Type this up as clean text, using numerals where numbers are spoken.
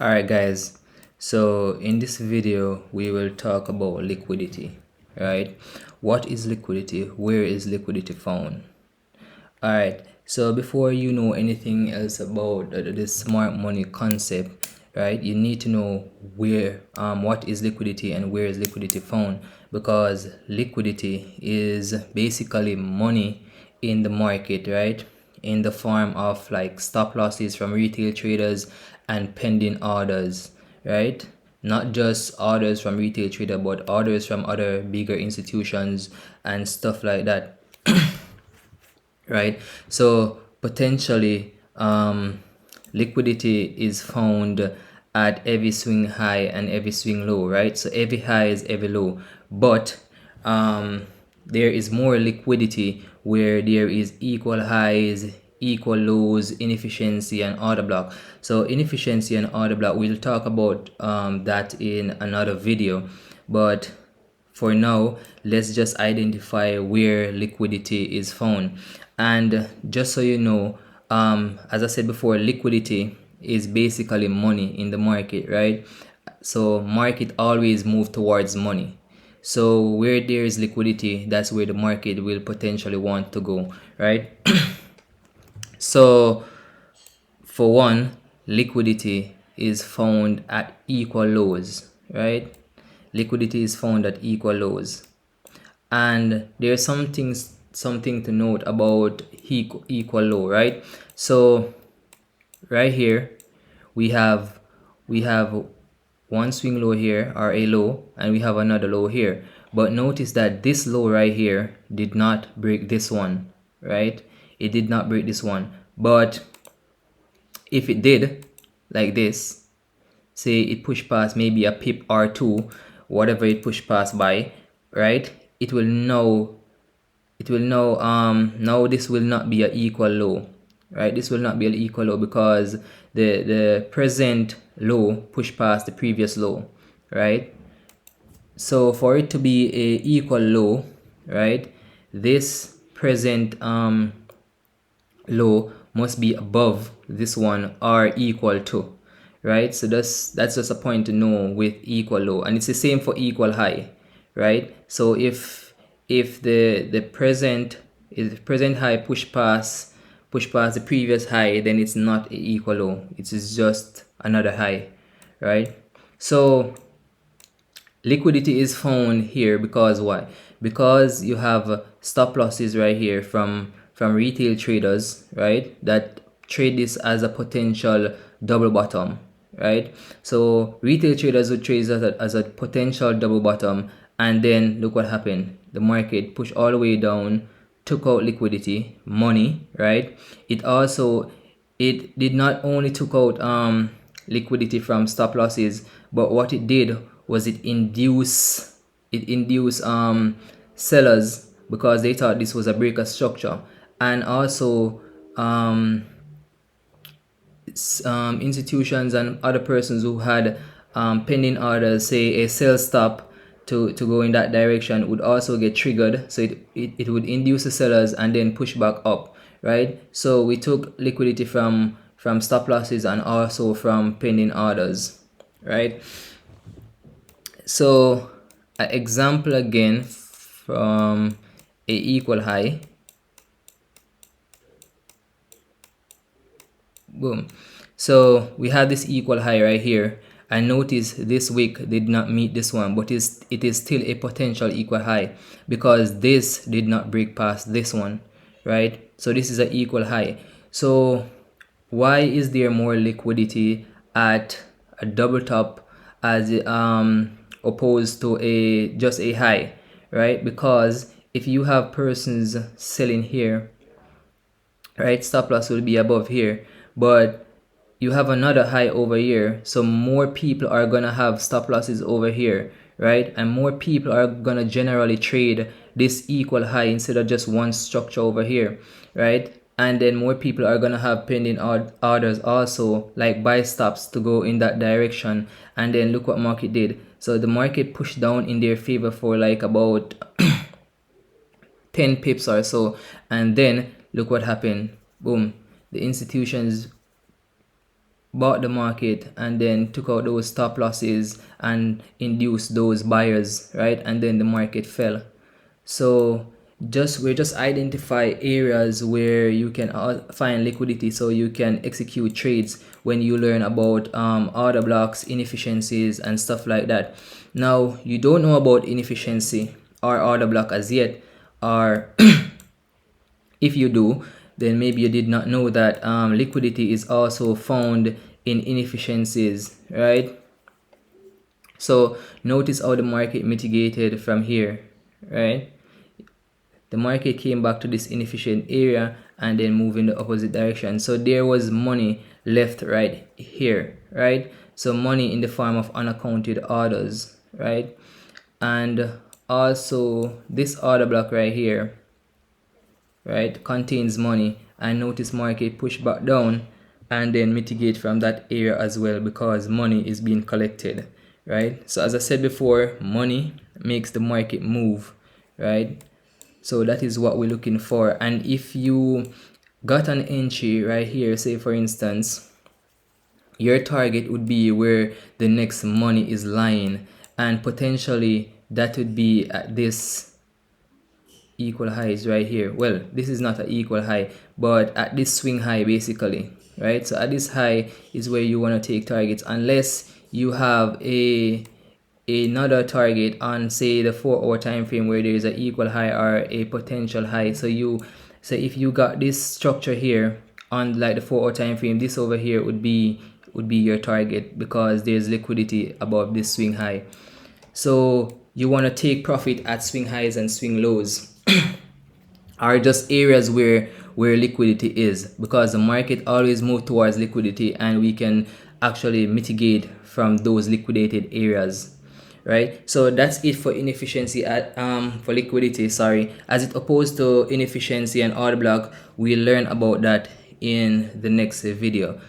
Alright guys, so in this video we will talk about liquidity, right? What is liquidity? Where is liquidity found? Alright, so before you know anything else about the smart money concept, right, you need to know where what is liquidity and where is liquidity found, because liquidity is basically money in the market, right, in the form of like stop losses from retail traders and pending orders, right? Not just orders from retail trader, but orders from other bigger institutions and stuff like that. Right? So potentially, liquidity is found at every swing high and every swing low, right? So every high is every low, but there is more liquidity where there is equal highs, equal lows, inefficiency, and order block. So inefficiency and order block, we'll talk about that in another video, but for now, let's just identify where liquidity is found. And just so you know, as I said before, liquidity is basically money in the market, right? So market always move towards money. So where there is liquidity, that's where the market will potentially want to go, right? So for one, liquidity is found at equal lows, right? Liquidity is found at equal lows. And there's something to note about equal low, right? So right here we have one swing low here, or a low, and we have another low here, but notice that this low right here did not break this one, right? It did not break this one. But if it did, like this, say it pushed past maybe a pip or two, whatever it pushed past by, right, it will know now this will not be an equal low, right? This will not be an equal low because the present low pushed past the previous low, right? So for it to be a equal low, right, this present low must be above this one or equal to, right? So that's just a point to know with equal low, and it's the same for equal high, right? So if the present high push past the previous high, then it's not a equal low, it is just another high, right? So liquidity is found here because why? Because you have stop losses right here from retail traders, right, that trade this as a potential double bottom, right? So retail traders would trade as a potential double bottom, and then look what happened. The market pushed all the way down, took out liquidity, money, right? It did not only took out liquidity from stop losses, but what it did was it induced sellers, because they thought this was a breaker structure, and also institutions and other persons who had pending orders, say a sell stop to go in that direction, would also get triggered. So it would induce the sellers and then push back up, right? So we took liquidity from stop losses and also from pending orders, right? So an example again from a equal high, boom. So we have this equal high right here, and notice this wick did not meet this one, but it is still a potential equal high because this did not break past this one, right? So this is an equal high. So why is there more liquidity at a double top as opposed to a just a high, right? Because if you have persons selling here, right, stop loss will be above here, but you have another high over here, so more people are gonna have stop losses over here, right? And more people are gonna generally trade this equal high instead of just one structure over here, right? And then more people are gonna have pending orders also, like buy stops to go in that direction. And then look what market did. So the market pushed down in their favor for like about 10 pips or so, and then look what happened. Boom, the institutions bought the market and then took out those stop losses and induced those buyers, right? And then the market fell. So we just identify areas where you can find liquidity so you can execute trades when you learn about order blocks, inefficiencies, and stuff like that. Now you don't know about inefficiency or order block as yet, or if you do, then maybe you did not know that liquidity is also found in inefficiencies, right? So notice how the market mitigated from here, right? The market came back to this inefficient area and then moved in the opposite direction. So there was money left right here, right? So money in the form of unaccounted orders, right? And also this order block right here, right, contains money. And notice market push back down and then mitigate from that area as well, because money is being collected, right? So as I said before, money makes the market move, right? So that is what we're looking for. And if you got an entry right here, say for instance, your target would be where the next money is lying, and potentially that would be at this equal highs right here. Well, this is not an equal high, but at this swing high basically, right? So at this high is where you want to take targets, unless you have another target on, say, the 4-hour time frame where there is an equal high or a potential high. So if you got this structure here on like the 4-hour time frame, this over here would be your target, because there's liquidity above this swing high. So you want to take profit at swing highs and swing lows are just areas where liquidity is, because the market always moves towards liquidity, and we can actually mitigate from those liquidated areas, right? So that's it for inefficiency for liquidity, sorry. As it opposed to inefficiency and order block, we'll learn about that in the next video.